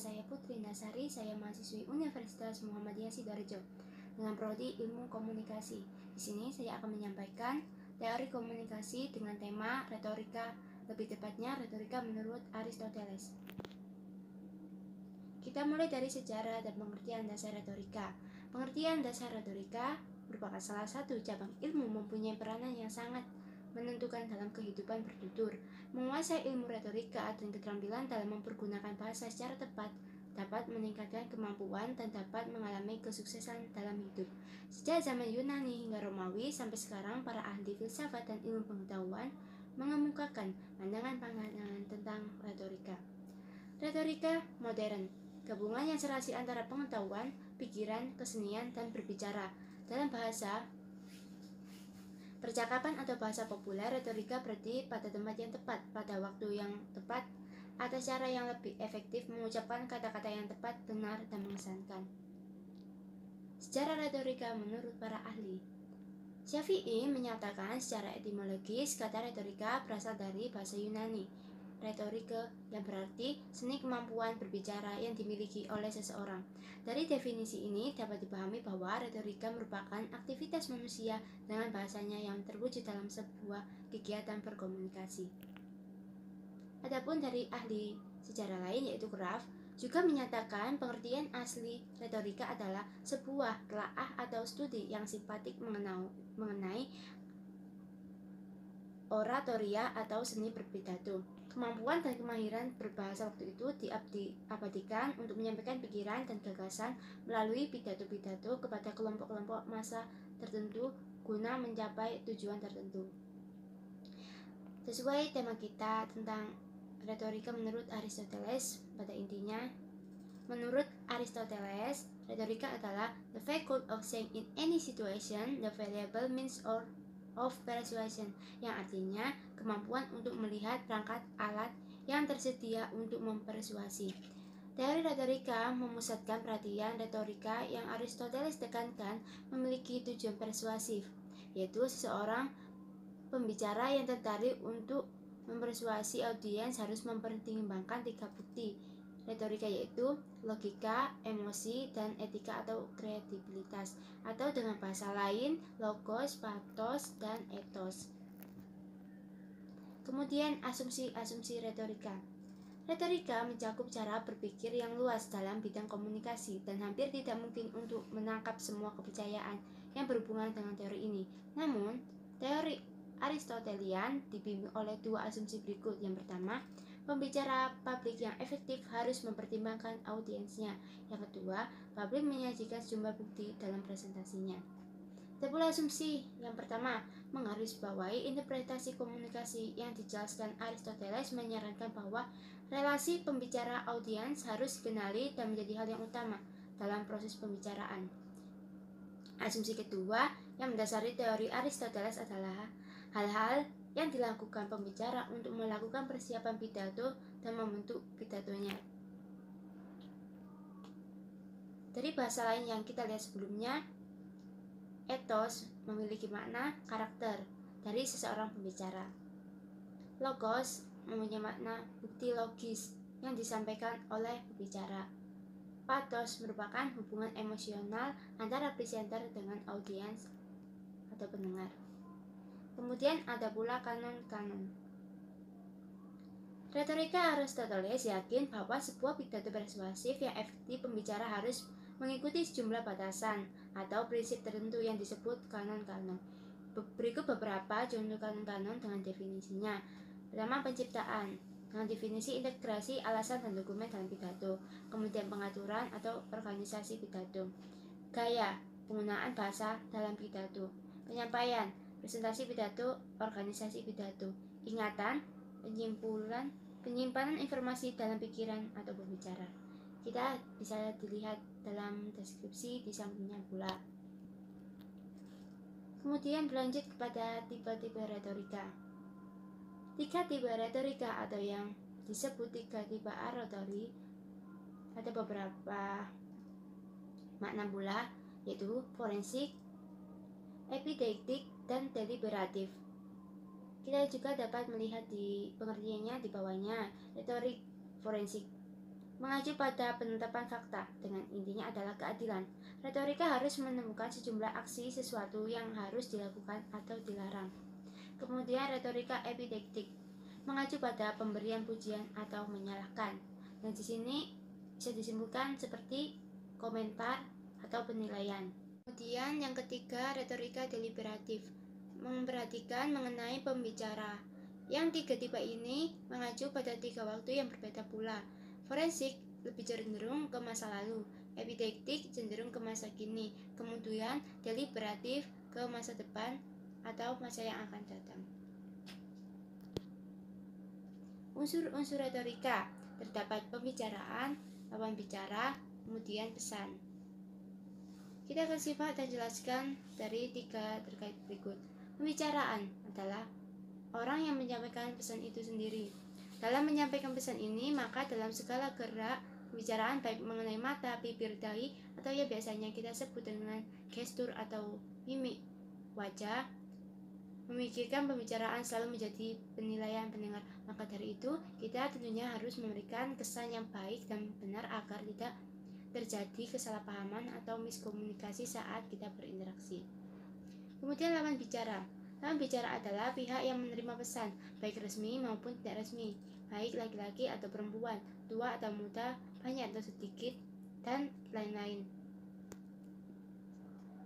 saya Putri Nasari, saya mahasiswi Universitas Muhammadiyah Sidoarjo dengan prodi Ilmu Komunikasi. Di sini saya akan menyampaikan teori komunikasi dengan tema retorika, lebih tepatnya retorika menurut Aristoteles. Kita mulai dari sejarah dan pengertian dasar retorika. Pengertian dasar retorika merupakan salah satu cabang ilmu mempunyai peranan yang sangat menentukan dalam kehidupan bertutur. Menguasai ilmu retorika dan keterampilan dalam mempergunakan bahasa secara tepat dapat meningkatkan kemampuan dan dapat mengalami kesuksesan dalam hidup. Sejak zaman Yunani hingga Romawi sampai sekarang, para ahli filsafat dan ilmu pengetahuan mengemukakan pandangan-pandangan tentang retorika. Retorika modern, gabungan yang serasi antara pengetahuan, pikiran, kesenian, dan berbicara. Dalam bahasa percakapan atau bahasa populer, retorika berarti pada tempat yang tepat, pada waktu yang tepat, atas cara yang lebih efektif mengucapkan kata-kata yang tepat, benar, dan mengesankan. Sejarah retorika menurut para ahli. Syafi'i menyatakan secara etimologis kata retorika berasal dari bahasa Yunani retorike, yang berarti seni kemampuan berbicara yang dimiliki oleh seseorang. Dari definisi ini dapat dipahami bahwa retorika merupakan aktivitas manusia dengan bahasanya yang terwujud dalam sebuah kegiatan berkomunikasi. Adapun dari ahli sejarah lain yaitu Graf juga menyatakan pengertian asli retorika adalah sebuah telaah atau studi yang simpatik mengenai oratoria atau seni berpidato. Kemampuan dan kemahiran berbahasa waktu itu diabadikan untuk menyampaikan pikiran dan gagasan melalui pidato-pidato kepada kelompok-kelompok massa tertentu guna mencapai tujuan tertentu. Sesuai tema kita tentang retorika menurut Aristoteles, pada intinya, menurut Aristoteles, retorika adalah the faculty of saying in any situation the valuable means of persuasion, yang artinya kemampuan untuk melihat perangkat alat yang tersedia untuk mempersuasi. Teori retorika memusatkan perhatian retorika yang Aristoteles tekankan memiliki tujuan persuasif, yaitu seseorang pembicara yang tertarik untuk mempersuasi audiens harus mempertimbangkan 3 bukti retorika, yaitu logika, emosi, dan etika atau kredibilitas, atau dengan bahasa lain logos, pathos, dan ethos. Kemudian asumsi retorika. Retorika mencakup cara berpikir yang luas dalam bidang komunikasi dan hampir tidak mungkin untuk menangkap semua kepercayaan yang berhubungan dengan teori ini. Namun, teori Aristotelian dibimbing oleh 2 asumsi berikut. Yang pertama, pembicara publik yang efektif harus mempertimbangkan audiensnya. Yang kedua, publik menyajikan sejumlah bukti dalam presentasinya. Tabula asumsi yang pertama, menggarisbawahi interpretasi komunikasi yang dijelaskan Aristoteles menyarankan bahwa relasi pembicara audiens harus dikenali dan menjadi hal yang utama dalam proses pembicaraan. Asumsi kedua yang mendasari teori Aristoteles adalah hal-hal yang dilakukan pembicara untuk melakukan persiapan pidato dan membentuk pidatonya. Dari bahasa lain yang kita lihat sebelumnya, ethos memiliki makna karakter dari seseorang pembicara. Logos mempunyai makna bukti logis yang disampaikan oleh pembicara. Pathos merupakan hubungan emosional antara presenter dengan audiens atau pendengar. Kemudian ada pula kanon-kanon. Retorika Aristoteles yakin bahwa sebuah pidato persuasif yang efektif pembicara harus mengikuti sejumlah batasan atau prinsip tertentu yang disebut kanon-kanon. Berikut beberapa contoh kanon-kanon dengan definisinya. Pertama, penciptaan dengan definisi integrasi alasan dan dokumen dalam pidato. Kemudian pengaturan atau organisasi pidato. Gaya, penggunaan bahasa dalam pidato. Penyampaian, presentasi pidato, organisasi pidato. Ingatan, penyimpanan informasi dalam pikiran atau pembicara. Kita bisa dilihat dalam deskripsi di sampingnya pula. Kemudian berlanjut kepada tipe-tipe retorika. 3 tipe retorika atau yang disebut 3 tipe oratori ada beberapa makna pula, yaitu forensik, epideiktik, dan deliberatif. Kita juga dapat melihat di pengertiannya di bawahnya. Retorik forensik mengacu pada penetapan fakta, dengan intinya adalah keadilan. Retorika harus menemukan sejumlah aksi sesuatu yang harus dilakukan atau dilarang. Kemudian retorika epidektik, mengacu pada pemberian pujian atau menyalahkan. Dan di sini bisa disimpulkan seperti komentar atau penilaian. Kemudian yang ketiga, retorika deliberatif, memperhatikan mengenai pembicara. Yang tiga tipe ini mengacu pada tiga waktu yang berbeda pula. Forensik lebih cenderung ke masa lalu, epidektik cenderung ke masa kini, kemudian deliberatif ke masa depan atau masa yang akan datang. Unsur-unsur retorika terdapat pembicaraan, lawan bicara, kemudian pesan. Kita akan simak dan jelaskan dari tiga terkait berikut. Pembicaraan adalah orang yang menyampaikan pesan itu sendiri. Dalam menyampaikan pesan ini, maka dalam segala gerak pembicaraan baik mengenai mata, bibir, dahi, atau yang biasanya kita sebut dengan gestur atau mimik wajah, memikirkan pembicaraan selalu menjadi penilaian pendengar. Maka dari itu, kita tentunya harus memberikan kesan yang baik dan benar agar tidak terjadi kesalahpahaman atau miskomunikasi saat kita berinteraksi. Kemudian lawan bicara. Lawan bicara adalah pihak yang menerima pesan, baik resmi maupun tidak resmi, baik laki-laki atau perempuan, tua atau muda, banyak atau sedikit, dan lain-lain.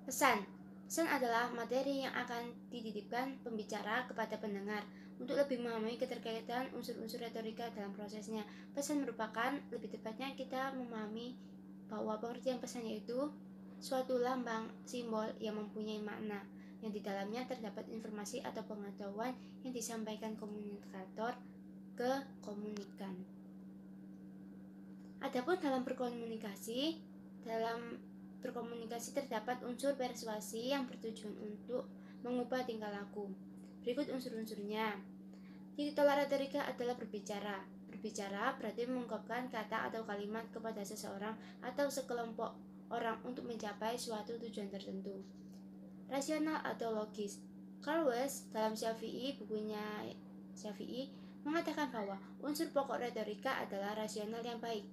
Pesan. Pesan adalah materi yang akan dititipkan pembicara kepada pendengar. Untuk lebih memahami keterkaitan unsur-unsur retorika dalam prosesnya, pesan merupakan, lebih tepatnya kita memahami bahwa pengertian pesan yaitu suatu lambang, simbol yang mempunyai makna, yang di dalamnya terdapat informasi atau pengetahuan yang disampaikan komunikator ke komunikan. Adapun dalam berkomunikasi terdapat unsur persuasi yang bertujuan untuk mengubah tingkah laku. Berikut unsur-unsurnya. Titik tolak retorika adalah berbicara. Berbicara berarti mengungkapkan kata atau kalimat kepada seseorang atau sekelompok orang untuk mencapai suatu tujuan tertentu. Rasional atau logis. Carl Weiss dalam bukunya Syafi'i mengatakan bahwa unsur pokok retorika adalah rasional yang baik.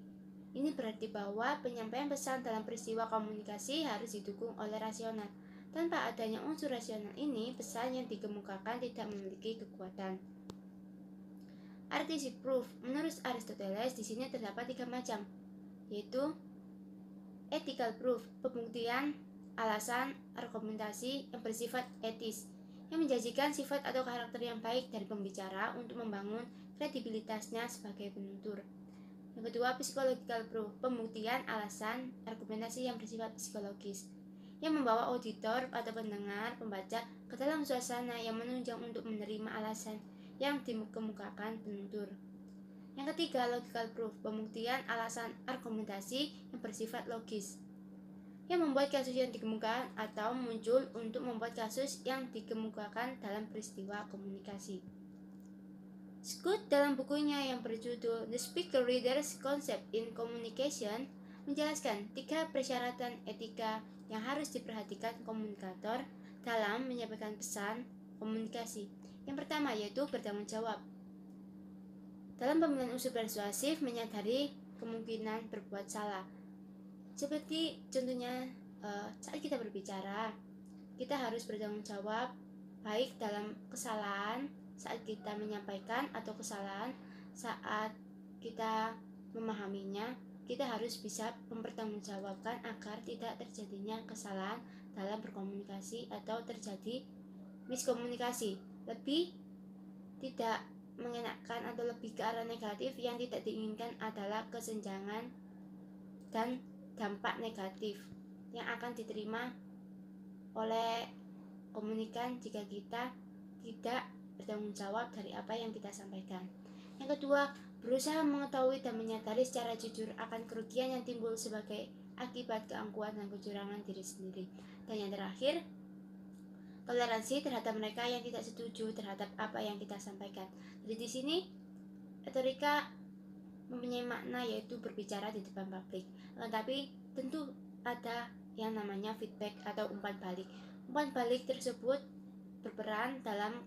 Ini berarti bahwa penyampaian pesan dalam peristiwa komunikasi harus didukung oleh rasional. Tanpa adanya unsur rasional ini, pesan yang dikemukakan tidak memiliki kekuatan. Artisi proof. Menurut Aristoteles, di sini terdapat 3 macam, yaitu ethical proof, pembuktian alasan argumentasi yang bersifat etis, yang menjanjikan sifat atau karakter yang baik dari pembicara untuk membangun kredibilitasnya sebagai penutur. Yang kedua, psychological proof, pembuktian alasan argumentasi yang bersifat psikologis, yang membawa auditor atau pendengar, pembaca ke dalam suasana yang menunjang untuk menerima alasan yang dikemukakan penutur. Yang ketiga, logical proof, pembuktian alasan argumentasi yang bersifat logis, yang membuat kasus yang dikemukakan atau muncul untuk membuat kasus yang dikemukakan dalam peristiwa komunikasi. Scott dalam bukunya yang berjudul The Speaker Reader's Concept in Communication menjelaskan 3 persyaratan etika yang harus diperhatikan komunikator dalam menyampaikan pesan komunikasi. Yang pertama yaitu bertanggung jawab. Dalam pemilihan unsur persuasif, menyadari kemungkinan berbuat salah. Seperti contohnya saat kita berbicara, kita harus bertanggung jawab baik dalam kesalahan saat kita menyampaikan atau kesalahan saat kita memahaminya. Kita harus bisa mempertanggungjawabkan agar tidak terjadinya kesalahan dalam berkomunikasi atau terjadi miskomunikasi. Lebih tidak mengenakan atau lebih ke arah negatif, yang tidak diinginkan adalah kesenjangan dan dampak negatif yang akan diterima oleh komunikan jika kita tidak bertanggung jawab dari apa yang kita sampaikan. Yang kedua, berusaha mengetahui dan menyadari secara jujur akan kerugian yang timbul sebagai akibat keangkuhan dan kecurangan diri sendiri. Dan yang terakhir, toleransi terhadap mereka yang tidak setuju terhadap apa yang kita sampaikan. Jadi di sini retorika mempunyai makna yaitu berbicara di depan publik. Tetapi tentu ada yang namanya feedback atau umpan balik. Umpan balik tersebut berperan dalam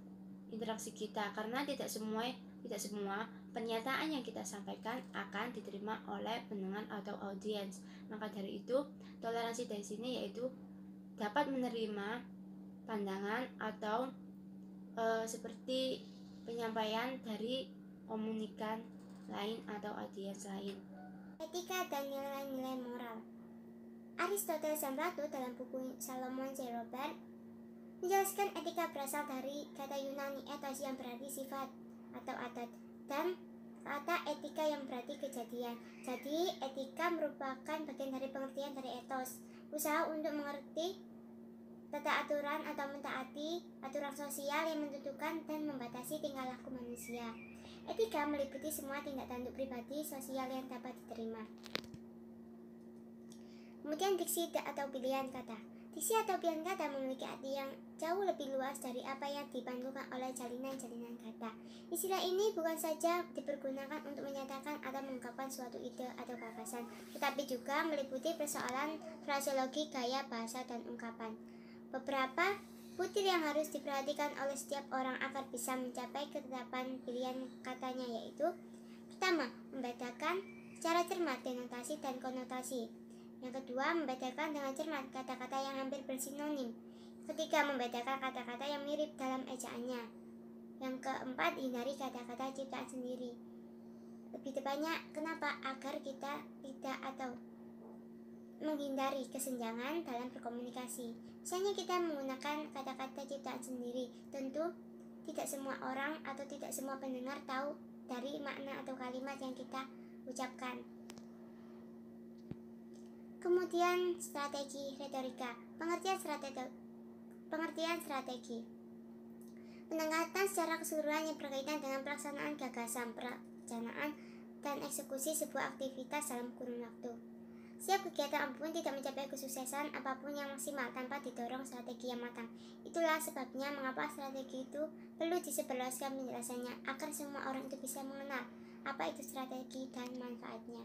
interaksi kita karena tidak semua pernyataan yang kita sampaikan akan diterima oleh pendengar atau audiens. Maka dari itu, toleransi dari sini yaitu dapat menerima pandangan atau seperti penyampaian dari komunikan lain atau audiens lain. Etika dan nilai-nilai moral. Aristoteles dan Plato dalam buku Solomon Robert menjelaskan etika berasal dari kata Yunani ethos yang berarti sifat atau adat, dan kata etika yang berarti kejadian. Jadi etika merupakan bagian dari pengertian dari ethos, usaha untuk mengerti tata aturan atau mentaati aturan sosial yang menentukan dan membatasi tingkah laku manusia. Etika meliputi semua tindak tanduk pribadi sosial yang dapat diterima. Kemudian diksi atau pilihan kata. Diksi atau pilihan kata memiliki arti yang jauh lebih luas dari apa yang dipanggungkan oleh jalinan-jalinan kata. Istilah ini bukan saja dipergunakan untuk menyatakan atau mengungkapkan suatu ide atau gagasan, tetapi juga meliputi persoalan fraseologi, gaya bahasa, dan ungkapan. Beberapa butir yang harus diperhatikan oleh setiap orang agar bisa mencapai ketetapan pilihan katanya yaitu: pertama, membedakan secara cermat denotasi dan konotasi. Yang kedua, membedakan dengan cermat kata-kata yang hampir bersinonim. Ketiga, membedakan kata-kata yang mirip dalam ejaannya. Yang keempat, hindari kata-kata ciptaan sendiri. Lebih tepatnya, kenapa? Agar kita tidak atau menghindari kesenjangan dalam berkomunikasi. Misalnya kita menggunakan kata-kata ciptaan sendiri, tentu tidak semua orang atau tidak semua pendengar tahu dari makna atau kalimat yang kita ucapkan. Kemudian strategi retorika. Pengertian strategi. Pendekatan secara keseluruhan yang berkaitan dengan pelaksanaan gagasan, perencanaan, dan eksekusi sebuah aktivitas dalam kurun waktu. Setiap kegiatan apapun tidak mencapai kesuksesan apapun yang maksimal tanpa didorong strategi yang matang. Itulah sebabnya mengapa strategi itu perlu disebarluaskan penjelasannya agar semua orang itu bisa mengenal apa itu strategi dan manfaatnya.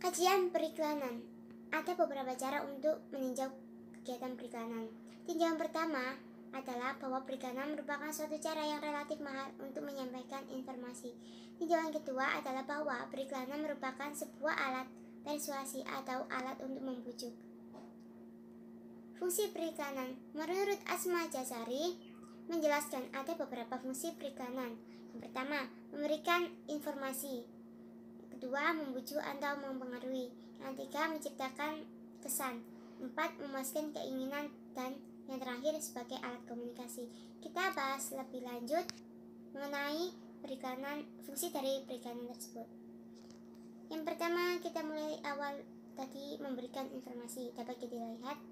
Kajian periklanan. Ada beberapa cara untuk meninjau kegiatan periklanan. Tinjauan pertama adalah bahwa periklanan merupakan suatu cara yang relatif mahal untuk menyampaikan informasi. Tinjauan kedua adalah bahwa periklanan merupakan sebuah alat persuasi atau alat untuk membujuk. Fungsi periklanan. Menurut Asma Jazari menjelaskan ada beberapa fungsi periklanan. Yang pertama, memberikan informasi. Kedua, membujuk atau mempengaruhi. Yang ketiga, menciptakan kesan. 4, memuaskan keinginan. Dan yang terakhir, sebagai alat komunikasi. Kita bahas lebih lanjut mengenai periklanan, fungsi dari periklanan tersebut. Yang pertama, kita mulai awal tadi, memberikan informasi. Dapat kita lihat,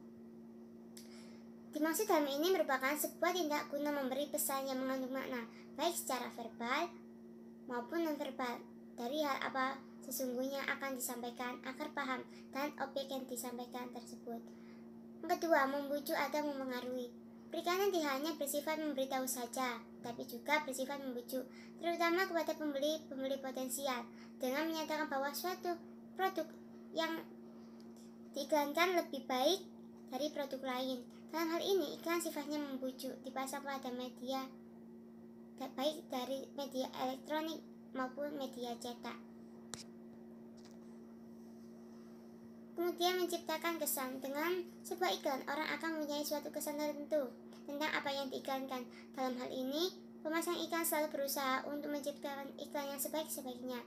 dimaksud dalam ini merupakan sebuah tindak guna memberi pesan yang mengandung makna, baik secara verbal maupun non-verbal, dari hal apa sesungguhnya akan disampaikan agar paham dan objek yang disampaikan tersebut. Yang kedua, membujuk atau mempengaruhi. Periklanan tidak hanya bersifat memberitahu saja, tapi juga bersifat membujuk, terutama kepada pembeli potensial, dengan menyatakan bahwa suatu produk yang diiklankan lebih baik dari produk lain. Dalam hal ini, iklan sifatnya membujuk, dipasang pada media, baik dari media elektronik maupun media cetak. Kemudian menciptakan kesan. Dengan sebuah iklan, orang akan mempunyai suatu kesan tertentu tentang apa yang diiklankan. Dalam hal ini, pemasang iklan selalu berusaha untuk menciptakan iklan yang sebaik-sebaiknya.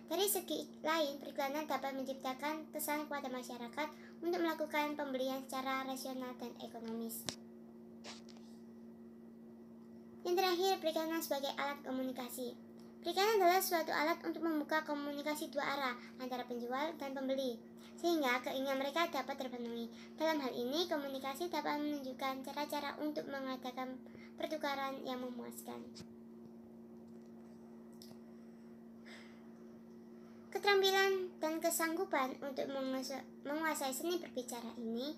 Dari segi lain, periklanan dapat menciptakan kesan kepada masyarakat untuk melakukan pembelian secara rasional dan ekonomis. Yang terakhir, periklanan sebagai alat komunikasi. Periklanan adalah suatu alat untuk membuka komunikasi dua arah antara penjual dan pembeli, sehingga keinginan mereka dapat terpenuhi. Dalam hal ini, komunikasi dapat menunjukkan cara-cara untuk mengadakan pertukaran yang memuaskan. Keterampilan dan kesanggupan untuk menguasai seni berbicara ini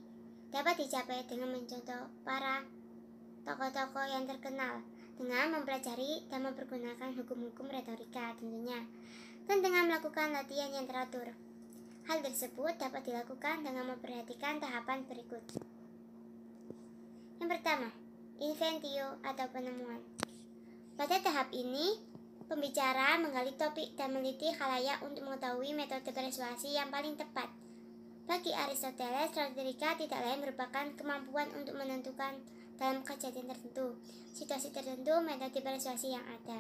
dapat dicapai dengan mencontoh para tokoh-tokoh yang terkenal, dengan mempelajari dan mempergunakan hukum-hukum retorika tentunya, dan dengan melakukan latihan yang teratur. Hal tersebut dapat dilakukan dengan memperhatikan tahapan berikut. Yang pertama, inventio atau penemuan. Pada tahap ini, Pembicara menggali topik dan meneliti khalayak untuk mengetahui metode persuasi yang paling tepat. Bagi Aristoteles, retorika tidak lain merupakan kemampuan untuk menentukan dalam kejadian tertentu, situasi tertentu, metode persuasi yang ada.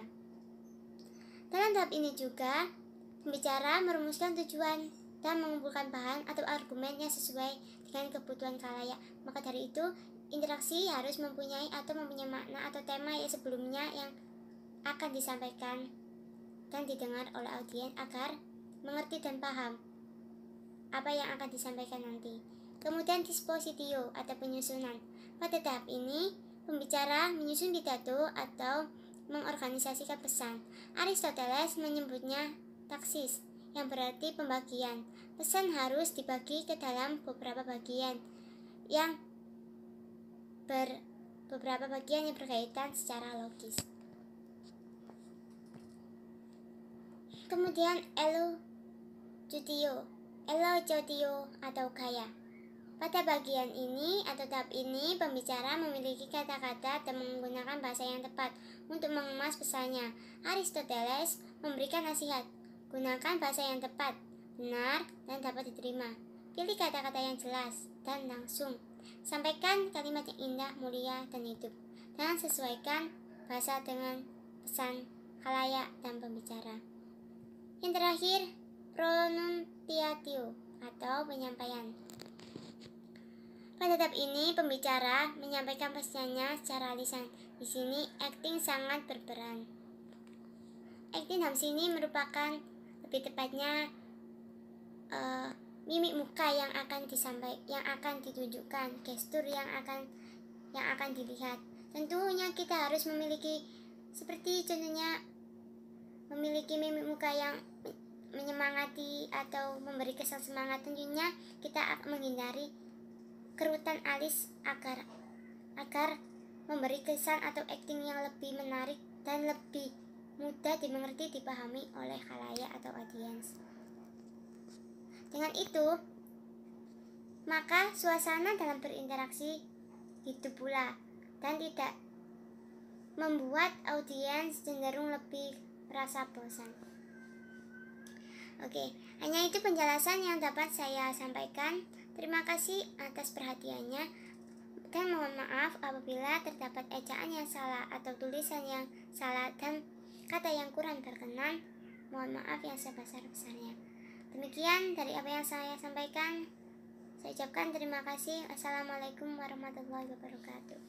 Dalam tahap ini juga, pembicara merumuskan tujuan dan mengumpulkan bahan atau argumen yang sesuai dengan kebutuhan khalayak. Maka dari itu, interaksi harus mempunyai makna atau tema yang sebelumnya yang akan disampaikan dan didengar oleh audiens agar mengerti dan paham apa yang akan disampaikan nanti. Kemudian dispositio atau penyusunan. Pada tahap ini, pembicara menyusun pidato atau mengorganisasikan pesan. Aristoteles menyebutnya taksis, yang berarti pembagian. Pesan harus dibagi ke dalam beberapa bagian yang berkaitan secara logis. Kemudian elogio atau gaya. Pada bagian ini atau tahap ini, pembicara memiliki kata-kata dan menggunakan bahasa yang tepat untuk mengemas pesannya. Aristoteles memberikan nasihat, gunakan bahasa yang tepat, benar, dan dapat diterima. Pilih kata-kata yang jelas dan langsung. Sampaikan kalimat yang indah, mulia, dan hidup, dan sesuaikan bahasa dengan pesan khalayak dan pembicara. Yang terakhir, pronunciatio atau penyampaian. Pada tahap ini, pembicara menyampaikan pesannya secara lisan. Di sini, acting sangat berperan. Acting dalam sini merupakan lebih tepatnya mimik muka yang akan ditunjukkan, gestur yang akan dilihat. Tentunya kita harus memiliki seperti contohnya memiliki mimik muka yang menyemangati atau memberi kesan semangat. Tentunya kita akan menghindari kerutan alis agar memberi kesan atau acting yang lebih menarik dan lebih mudah dimengerti, dipahami oleh khalayak atau audiens. Dengan itu, maka suasana dalam berinteraksi hidup pula dan tidak membuat audiens cenderung lebih merasa bosan. Oke, hanya itu penjelasan yang dapat saya sampaikan. Terima kasih atas perhatiannya dan mohon maaf apabila terdapat ejaan yang salah atau tulisan yang salah dan kata yang kurang berkenan. Mohon maaf yang sebesar-besarnya. Demikian dari apa yang saya sampaikan. Saya ucapkan terima kasih. Assalamualaikum warahmatullahi wabarakatuh.